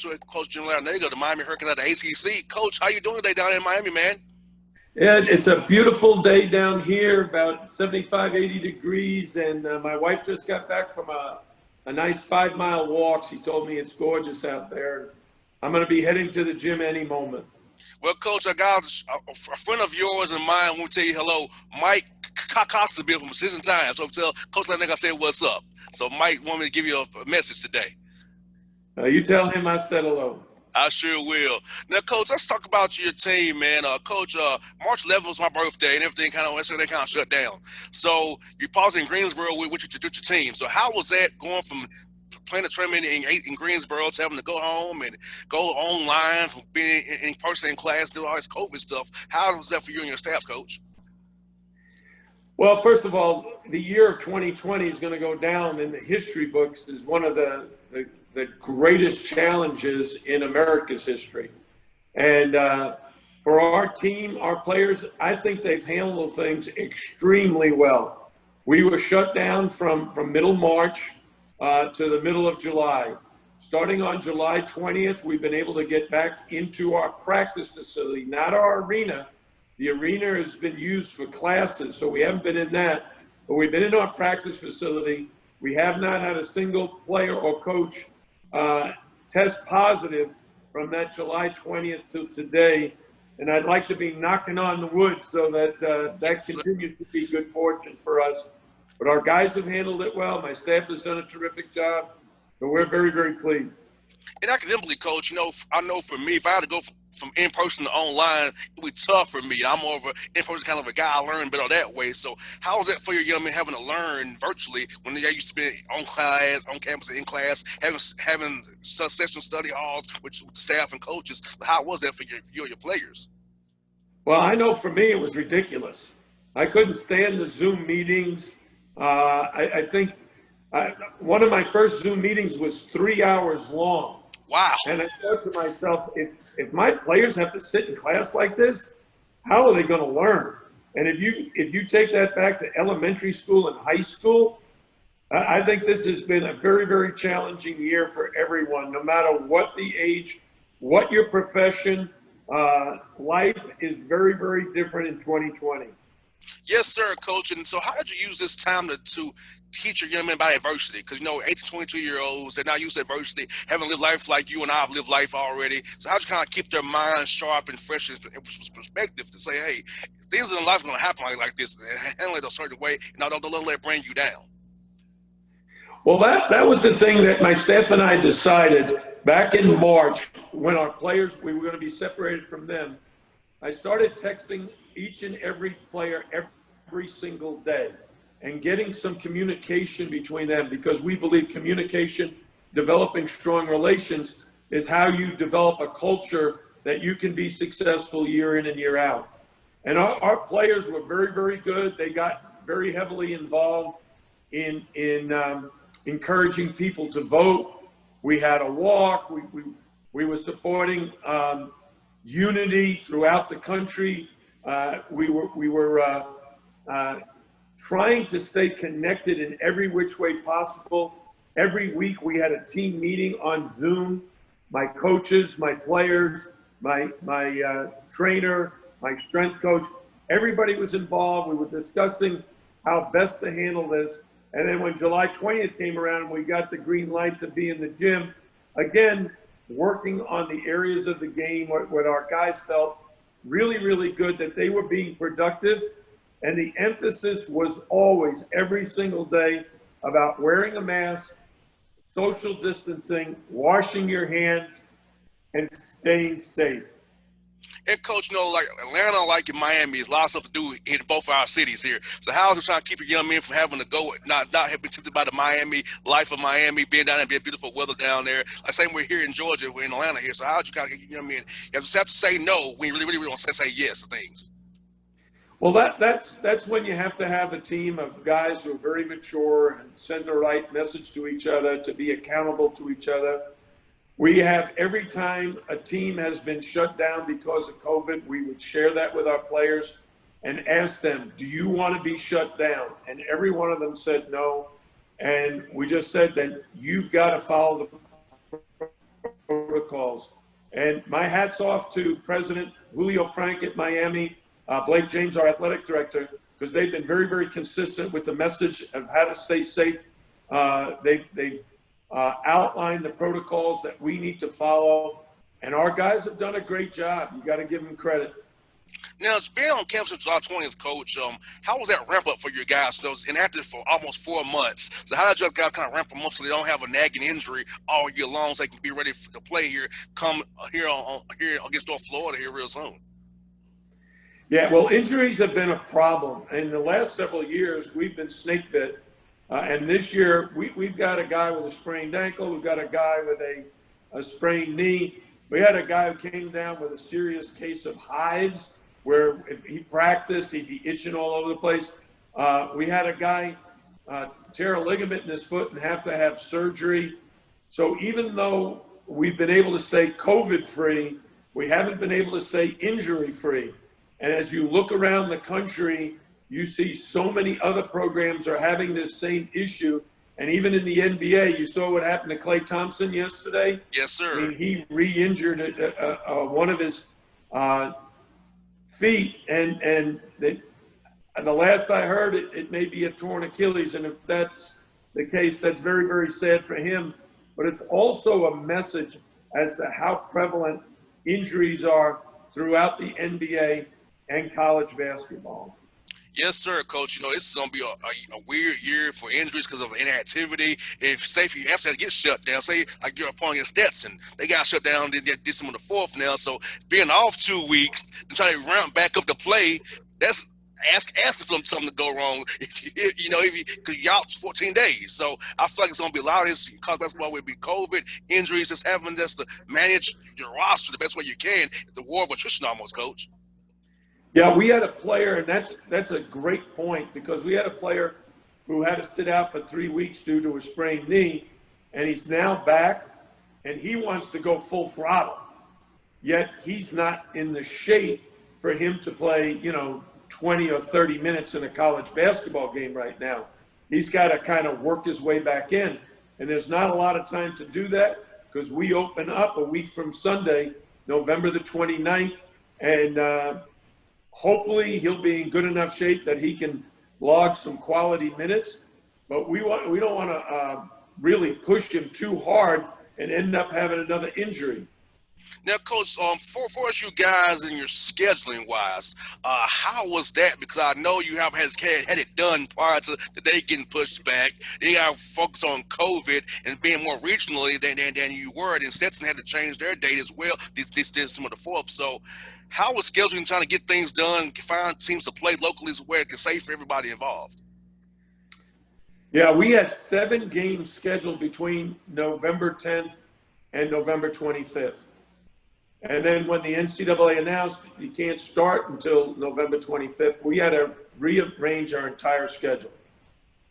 with Coach Jim Larranaga, the Miami Hurricanes at the ACC. Coach, how you doing today down in Miami, man? Yeah, it's a beautiful day down here, about 75, 80 degrees, and my wife just got back from a nice 5-mile walk. She told me it's gorgeous out there. I'm going to be heading to the gym any moment. Well, Coach, I got a friend of yours and mine. I want to tell you hello, Mike Costa from Precision Time. So tell Coach Larranaga I said what's up. So Mike wanted me to give you a message today. You tell him I said hello. I sure will. Now, Coach, let's talk about your team, man. Coach, March 11th was my birthday, and everything kind of shut down. So you're pausing in Greensboro with your team. So how was that going from playing the tournament in Greensboro to having to go home and go online from being in person in class, do all this COVID stuff? How was that for you and your staff, Coach? Well, first of all, the year of 2020 is going to go down in the history books as one of the greatest challenges in America's history. And for our team, our players, I think they've handled things extremely well. We were shut down from middle March to the middle of July. Starting on July 20th, we've been able to get back into our practice facility, not our arena. The arena has been used for classes, so we haven't been in that. But we've been in our practice facility. We have not had a single player or coach test positive from that July 20th till today. And I'd like to be knocking on the wood so that that continues to be good fortune for us. But our guys have handled it well. My staff has done a terrific job. But we're very, very pleased. And academically, Coach, I know for me, if I had to go from in-person to online, it would be tough for me. I'm more of an in-person kind of a guy. I learn better that way. So how is that for your young men having to learn virtually when they used to be on campus, in class, having session study halls with staff and coaches? How was that for you and your players? Well, I know for me it was ridiculous. I couldn't stand the Zoom meetings. I think one of my first Zoom meetings was 3 hours long. Wow. And I thought to myself, if my players have to sit in class like this, how are they going to learn? And if you take that back to elementary school and high school, I think this has been a very, very challenging year for everyone, no matter what the age, what your profession. Life is very, very different in 2020. Yes, sir, Coach. And so how did you use this time to teach your young men about adversity? Because, 18 to 22-year-olds, they're not used to adversity, haven't lived life like you and I have lived life already. So how did you kind of keep their minds sharp and fresh in perspective to say, hey, things in life are going to happen like this, and handle it a certain way, and don't let it bring you down? Well, that was the thing that my staff and I decided back in March when our players, we were going to be separated from them. I started texting each and every player every single day and getting some communication between them, because we believe communication, developing strong relations, is how you develop a culture that you can be successful year in and year out. And our players were very, very good. They got very heavily involved in encouraging people to vote. We had a walk. We were supporting unity throughout the country. We were trying to stay connected in every which way possible. Every week we had a team meeting on Zoom. My coaches, my players, my trainer, my strength coach, everybody was involved. We were discussing how best to handle this. And then when July 20th came around, we got the green light to be in the gym. Again, working on the areas of the game where our guys felt really, really good, that they were being productive. And the emphasis was always, every single day, about wearing a mask, social distancing, washing your hands, and staying safe. And Coach, like Atlanta, like in Miami, is a lot of stuff to do in both our cities here. So how is it trying to keep your young men from having to go, not have been tempted by the Miami life of Miami, being down there, being beautiful weather down there? Like same way here in Georgia, we're in Atlanta here. So how did you kind of get your young men? You have to say no when you really, really want to say yes to things. Well, that's when you have to have a team of guys who are very mature and send the right message to each other, to be accountable to each other. We have, every time a team has been shut down because of COVID, we would share that with our players and ask them, do you want to be shut down? And every one of them said no. And we just said that you've got to follow the protocols. And my hat's off to President Julio Frank at Miami, Blake James, our athletic director, because they've been very, very consistent with the message of how to stay safe. They've outlined the protocols that we need to follow, and our guys have done a great job. You got to give them credit. Now, it's been on campus since July 20th, Coach. How was that ramp up for your guys? So it was inactive for almost 4 months. So how did you guys kind of ramp them up so they don't have a nagging injury all year long, so they can be ready to play here, come here here against North Florida here real soon? Yeah, well, injuries have been a problem. In the last several years, we've been snake bit. And this year, we've got a guy with a sprained ankle. We've got a guy with a sprained knee. We had a guy who came down with a serious case of hives, where if he practiced, he'd be itching all over the place. We had a guy tear a ligament in his foot and have to have surgery. So even though we've been able to stay COVID-free, we haven't been able to stay injury-free. And as you look around the country, you see so many other programs are having this same issue. And even in the NBA, you saw what happened to Klay Thompson yesterday. Yes, sir. I mean, he re-injured one of his feet, and the last I heard, it may be a torn Achilles. And if that's the case, that's very, very sad for him. But it's also a message as to how prevalent injuries are throughout the NBA and college basketball. Yes, sir, Coach. You know, this is going to be a weird year for injuries because of inactivity. If safety you have to get shut down, say like your opponent against Stetson, they got shut down. They did some on the 4th now. So being off 2 weeks and trying to ramp back up to play, that's asking for something to go wrong. If because you're out 14 days. So I feel like it's going to be a lot of this college basketball will be COVID injuries. Just having just to manage your roster the best way you can. The war of attrition, almost, Coach. Yeah, we had a player, and that's a great point, because we had a player who had to sit out for 3 weeks due to a sprained knee, and he's now back, and he wants to go full throttle. Yet he's not in the shape for him to play, 20 or 30 minutes in a college basketball game right now. He's got to kind of work his way back in, and there's not a lot of time to do that because we open up a week from Sunday, November the 29th, and hopefully he'll be in good enough shape that he can log some quality minutes, but we don't want to really push him too hard and end up having another injury. Now, Coach, for you guys and your scheduling wise, how was that? Because I know you have had it done prior to the day getting pushed back. Then you got to focus on COVID and being more regionally than you were. And Stetson had to change their date as well. This did some of the 4th. So how was scheduling trying to get things done, find teams to play locally where it can save for everybody involved? Yeah, we had 7 games scheduled between November 10th and November 25th. And then when the NCAA announced you can't start until November 25th, we had to rearrange our entire schedule.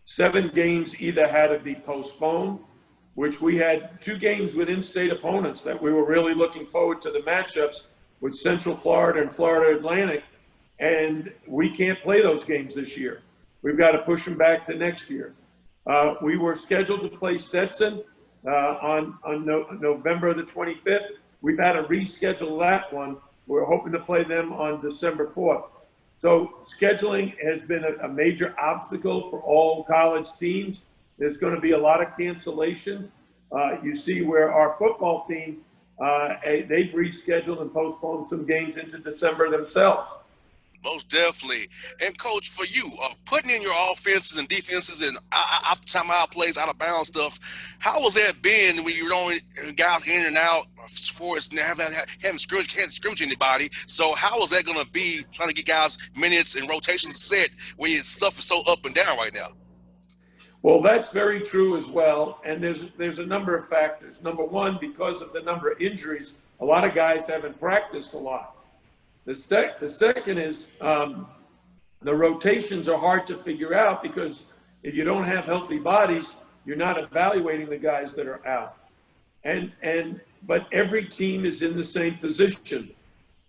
7 games either had to be postponed, which we had 2 games with in-state opponents that we were really looking forward to the matchups with Central Florida and Florida Atlantic, and we can't play those games this year. We've got to push them back to next year. We were scheduled to play Stetson on November the 25th. We've had to reschedule that one. We're hoping to play them on December 4th. So scheduling has been a major obstacle for all college teams. There's going to be a lot of cancellations. You see where our football team, they've rescheduled and postponed some games into December themselves. Most definitely. And, Coach, for you, putting in your offenses and defenses and out plays, out of bounds stuff, how was that been when you're only guys in and out for us haven't scrimmaged anybody? So how is that going to be trying to get guys minutes and rotations set when your stuff is so up and down right now? Well, that's very true as well. And there's a number of factors. Number one, because of the number of injuries, a lot of guys haven't practiced a lot. The second is the rotations are hard to figure out because if you don't have healthy bodies, you're not evaluating the guys that are out. But every team is in the same position.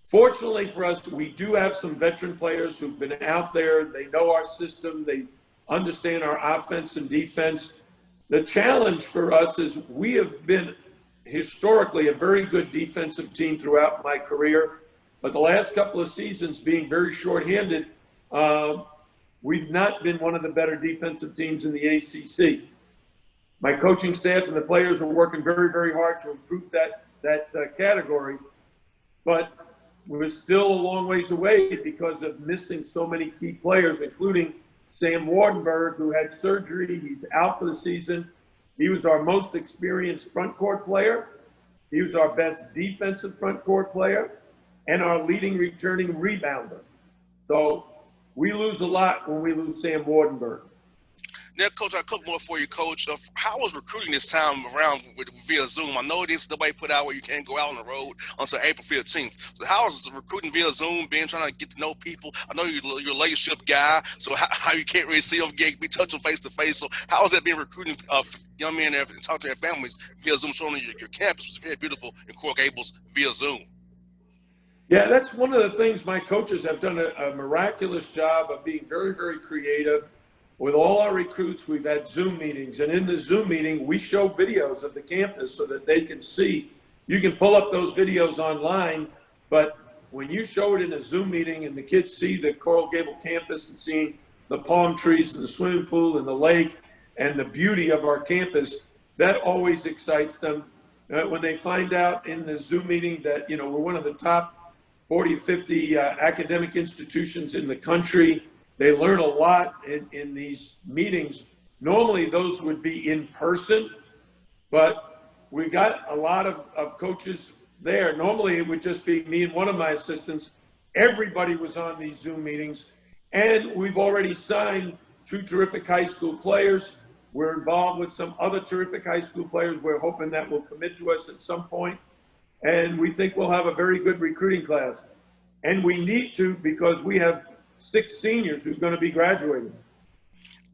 Fortunately for us, we do have some veteran players who've been out there. They know our system. They understand our offense and defense. The challenge for us is we have been historically a very good defensive team throughout my career. But the last couple of seasons, being very shorthanded, we've not been one of the better defensive teams in the ACC. My coaching staff and the players are working very, very hard to improve that category, but we're still a long ways away because of missing so many key players, including Sam Wardenberg, who had surgery. He's out for the season. He was our most experienced front court player. He was our best defensive front court player and our leading returning rebounder. So we lose a lot when we lose Sam Wardenberg. Now, Coach, I have a couple more for you, Coach. How was recruiting this time around via Zoom? I know this the way put out where you can't go out on the road until April 15th. So how is recruiting via Zoom, being trying to get to know people? I know you're a relationship guy, so how you can't really see them, be touching face to face. So how is that being recruiting young men and talk to their families via Zoom, showing your campus was very beautiful in Coral Gables via Zoom? Yeah, that's one of the things my coaches have done a miraculous job of being very, very creative. With all our recruits, we've had Zoom meetings, and in the Zoom meeting, we show videos of the campus so that they can see. You can pull up those videos online, but when you show it in a Zoom meeting and the kids see the Coral Gable campus and seeing the palm trees and the swimming pool and the lake and the beauty of our campus, that always excites them. When they find out in the Zoom meeting that, we're one of the top 40 or 50 academic institutions in the country, they learn a lot in these meetings. Normally, those would be in person, but we got a lot of coaches there. Normally, it would just be me and one of my assistants. Everybody was on these Zoom meetings, and we've already signed 2 terrific high school players. We're involved with some other terrific high school players. We're hoping that will commit to us at some point, and we think we'll have a very good recruiting class. And we need to, because we have 6 seniors who's going to be graduating.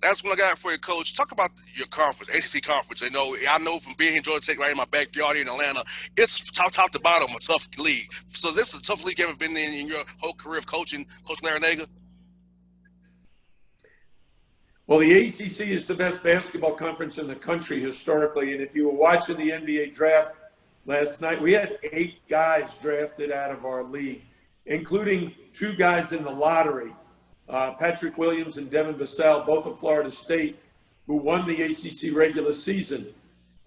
That's what I got for you, Coach. Talk about your conference, ACC conference. I know from being here in Georgia Tech, right in my backyard here in Atlanta, it's top to bottom a tough league. So this is the toughest league you ever been in your whole career of coaching, Coach Larranaga? Well, the ACC is the best basketball conference in the country historically, and if you were watching the NBA draft last night, we had 8 guys drafted out of our league, including 2 guys in the lottery, Patrick Williams and Devin Vassell, both of Florida State, who won the ACC regular season.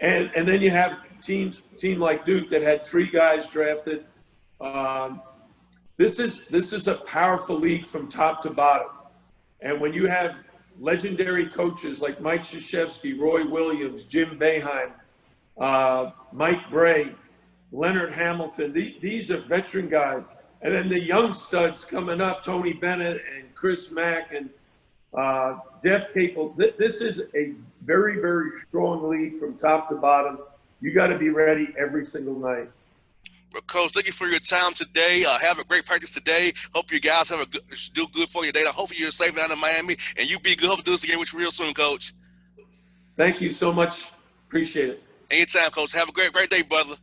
And then you have team like Duke that had 3 guys drafted. This is a powerful league from top to bottom. And when you have legendary coaches like Mike Krzyzewski, Roy Williams, Jim Boeheim, Mike Bray, Leonard Hamilton, these are veteran guys. And then the young studs coming up, Tony Bennett and Chris Mack and Jeff Capel. This is a very, very strong league from top to bottom. You got to be ready every single night. Well, Coach, thank you for your time today. Have a great practice today. Hope you guys do good for your day. Hopefully you're safe down in Miami, and you be good. Hope to do this again with you real soon, Coach. Thank you so much. Appreciate it. Anytime, Coach. Have a great day, brother.